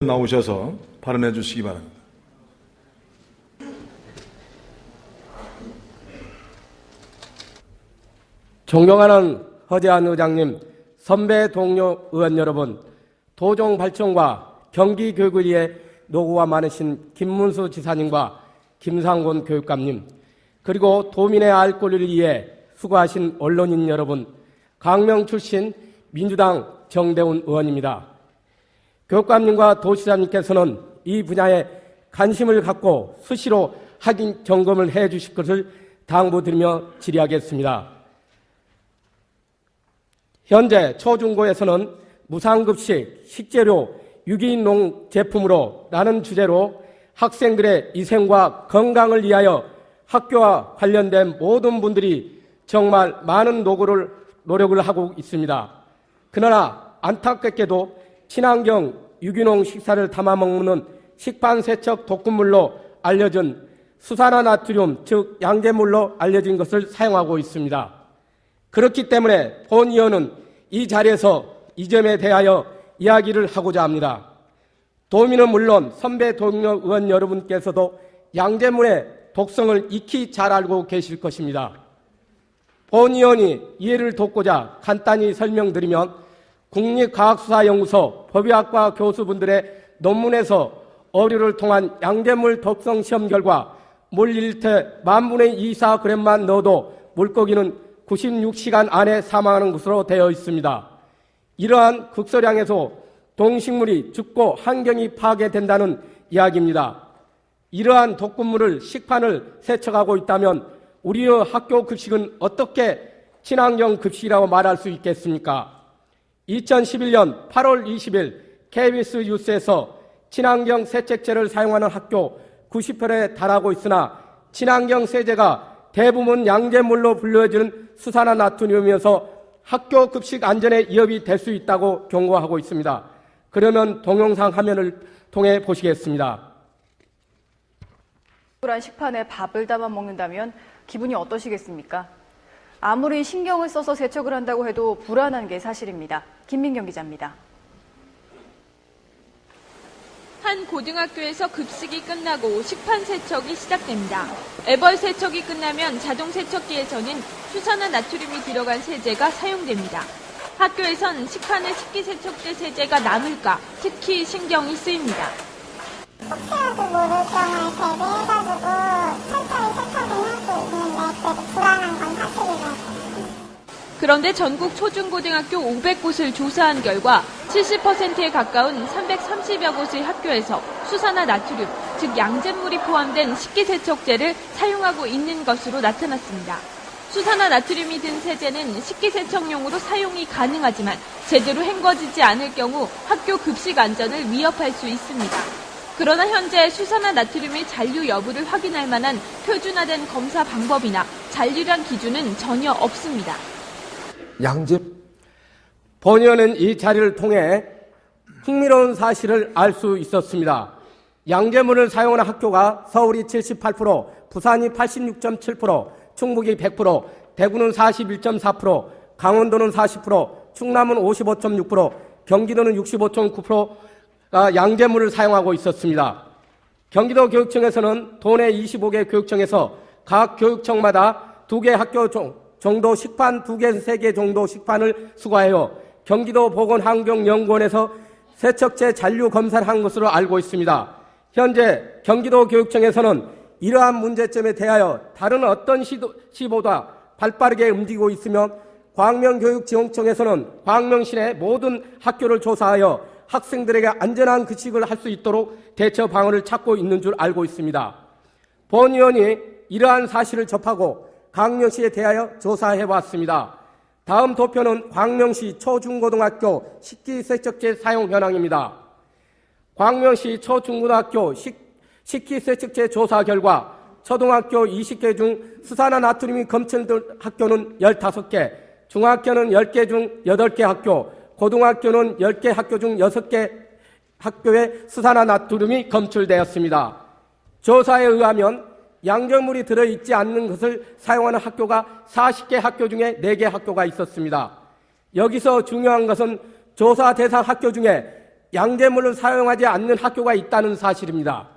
나오셔서 발언해 주시기 바랍니다. 존경하는 허재한 의장님, 선배 동료 의원 여러분, 도정 발전과 경기교육을 위해 노고가 많으신 김문수 지사님과 김상곤 교육감님, 그리고 도민의 알 권리를 위해 수고하신 언론인 여러분, 강명 출신 민주당 정대훈 의원입니다. 교육감님과 도지사님께서는 이 분야에 관심을 갖고 수시로 확인 점검을 해 주실 것을 당부드리며 질의하겠습니다. 현재 초중고에서는 무상급식, 식재료, 유기농 제품으로 라는 주제로 학생들의 위생과 건강을 위하여 학교와 관련된 모든 분들이 정말 많은 노력을 하고 있습니다. 그러나 안타깝게도 친환경 유기농 식사를 담아 먹는 식판세척 독극물로 알려진 수산화나트륨, 즉 양괴물로 알려진 것을 사용하고 있습니다. 그렇기 때문에 본 의원은 이 자리에서 이 점에 대하여 이야기를 하고자 합니다. 도민은 물론 선배 동료 의원 여러분께서도 양괴물의 독성을 익히 잘 알고 계실 것입니다. 본 의원이 이해를 돕고자 간단히 설명드리면 국립과학수사연구소 법의학과 교수분들의 논문에서 어류를 통한 양괴물 독성 시험 결과 물 1리터 10,000분의 24g만 넣어도 물고기는 96시간 안에 사망하는 것으로 되어 있습니다. 이러한 극소량에서 동식물이 죽고 환경이 파괴된다는 이야기입니다. 이러한 독극물을 식판을 세척하고 있다면 우리의 학교 급식은 어떻게 친환경 급식이라고 말할 수 있겠습니까? 2011년 8월 20일 KBS 뉴스에서 친환경 세척제를 사용하는 학교 90%에 달하고 있으나 친환경 세제가 대부분 양괴물로 분류해지는 수산화나트륨이어서 학교 급식 안전에 위협이 될 수 있다고 경고하고 있습니다. 그러면 동영상 화면을 통해 보시겠습니다. 한 식판에 밥을 담아 먹는다면 기분이 어떠시겠습니까? 아무리 신경을 써서 세척을 한다고 해도 불안한 게 사실입니다. 김민경 기자입니다. 한 고등학교에서 급식이 끝나고 식판 세척이 시작됩니다. 애벌 세척이 끝나면 자동 세척기에서는 수산화나트륨이 들어간 세제가 사용됩니다. 학교에선 식판에 식기세척제 세제가 남을까 특히 신경이 쓰입니다. 혹시라도 모를 경우에 대비해가지고 천천히 세척을 하고 있는데 그래도 불안한 건 사실이거든요. 그런데 전국 초중고등학교 500곳을 조사한 결과 70%에 가까운 330여 곳의 학교에서 수산화나트륨, 즉 양잿물이 포함된 식기세척제를 사용하고 있는 것으로 나타났습니다. 수산화나트륨이 든 세제는 식기세척용으로 사용이 가능하지만 제대로 헹궈지지 않을 경우 학교 급식 안전을 위협할 수 있습니다. 그러나 현재 수산화나트륨의 잔류 여부를 확인할 만한 표준화된 검사 방법이나 잔류량 기준은 전혀 없습니다. 본 의원은 이 자리를 통해 흥미로운 사실을 알 수 있었습니다. 양괴물을 사용하는 학교가 서울이 78%, 부산이 86.7%, 충북이 100%, 대구는 41.4%, 강원도는 40%, 충남은 55.6%, 경기도는 65.9%가 양괴물을 사용하고 있었습니다. 경기도 교육청에서는 도내 25개 교육청에서 각 교육청마다 2개 학교 정도 식판, 2개, 3개 정도 식판을 수거하여 경기도 보건환경연구원에서 세척제 잔류 검사를 한 것으로 알고 있습니다. 현재 경기도 교육청에서는 이러한 문제점에 대하여 다른 어떤 시보다 발빠르게 움직이고 있으며 광명교육지원청에서는 광명시 내 모든 학교를 조사하여 학생들에게 안전한 급식을 할 수 있도록 대처 방안을 찾고 있는 줄 알고 있습니다. 본 의원이 이러한 사실을 접하고 광명시에 대하여 조사해 왔습니다. 다음 도표는 광명시 초중고등학교 식기세척제 사용 현황입니다. 광명시 초중고등학교 식기세척제 조사 결과 초등학교 20개 중 수산화나트륨이 검출된 학교는 15개, 중학교는 10개 중 8개 학교, 고등학교는 10개 학교 중 6개 학교에 수산화나트륨이 검출되었습니다. 조사에 의하면 양괴물이 들어있지 않는 것을 사용하는 학교가 40개 학교 중에 4개 학교가 있었습니다. 여기서 중요한 것은 조사 대상 학교 중에 양재물을 사용하지 않는 학교가 있다는 사실입니다.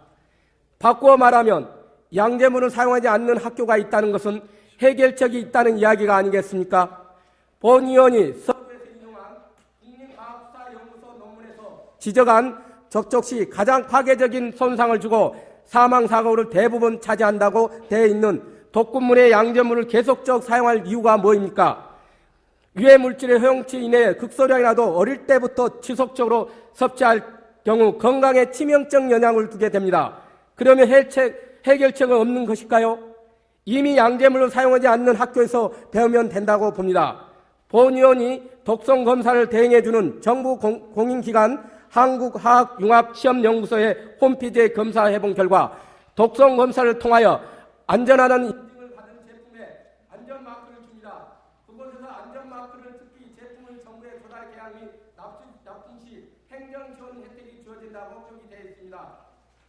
바꾸어 말하면 양재물을 사용하지 않는 학교가 있다는 것은 해결책이 있다는 이야기가 아니겠습니까? 본 의원이 서울에서 인용한 국민과학수사연구소 논문에서 지적한 적촉시 가장 파괴적인 손상을 주고 사망사고를 대부분 차지한다고 되어 있는 독극물의 양재물을 계속적 사용할 이유가 뭐입니까? 유해물질의 허용치 이내에 극소량이라도 어릴 때부터 지속적으로 섭취할 경우 건강에 치명적 영향을 주게 됩니다. 그러면 해결책은 없는 것일까요? 이미 양재물을 사용하지 않는 학교에서 배우면 된다고 봅니다. 본 의원이 독성 검사를 대행해주는 정부 공인기관 한국화학융합시험연구소의 홈페이지에 검사해본 결과 독성 검사를 통하여 안전하다는 인증을 받은 제품에 안전마크를 줍니다. 그곳에서 안전마크를 특히 제품을 정부에 조달 계약 및 납품 시 행정지원 혜택이 주어진다고 표기되어 있습니다.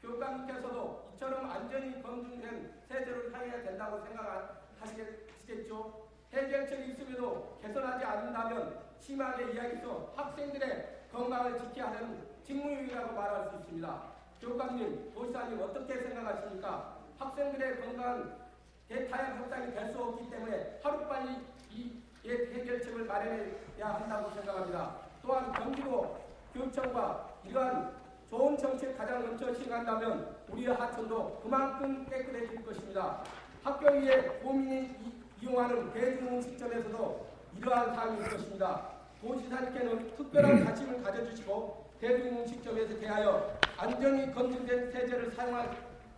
교육감님께서도 이처럼 안전이 검증된 세제를 사용해야 된다고 생각하시겠죠? 해결책이 있음에도 개선하지 않는다면 심하게 이야기해서 학생들의 건강을 지켜야 하는 직무유기라고 말할 수 있습니다. 교육감님, 도지사님 어떻게 생각하십니까? 학생들의 건강은 대타협 협상이 될 수 없기 때문에 하루빨리 이 해결책을 마련해야 한다고 생각합니다. 또한 경기도 교육청과 이러한 좋은 정책 가장 먼저 시행한다면 우리의 하천도 그만큼 깨끗해질 것입니다. 학교 위에 고민이 이용하는 대중음식점에서도 이러한 사항이 있을 것입니다. 도지사님께는 특별한 관심을 가져주시고 대중음식점에서 대하여 안전이 검증된 세제를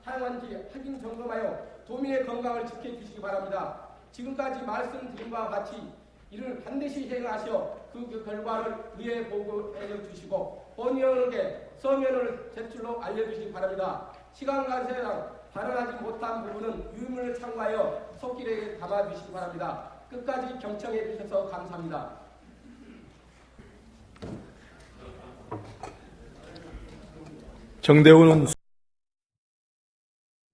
사용한지 확인 점검하여 도민의 건강을 지켜주시기 바랍니다. 지금까지 말씀드린 바와 같이 이를 반드시 시행하셔 그 결과를 의회에 보고해 주시고 본 의원에게 서면을 제출로 알려주시기 바랍니다. 시간 관계상 발언하지 못한 부분은 유문을 참고하여 속기록에 담아주시기 바랍니다. 끝까지 경청해 주셔서 감사합니다. 정대훈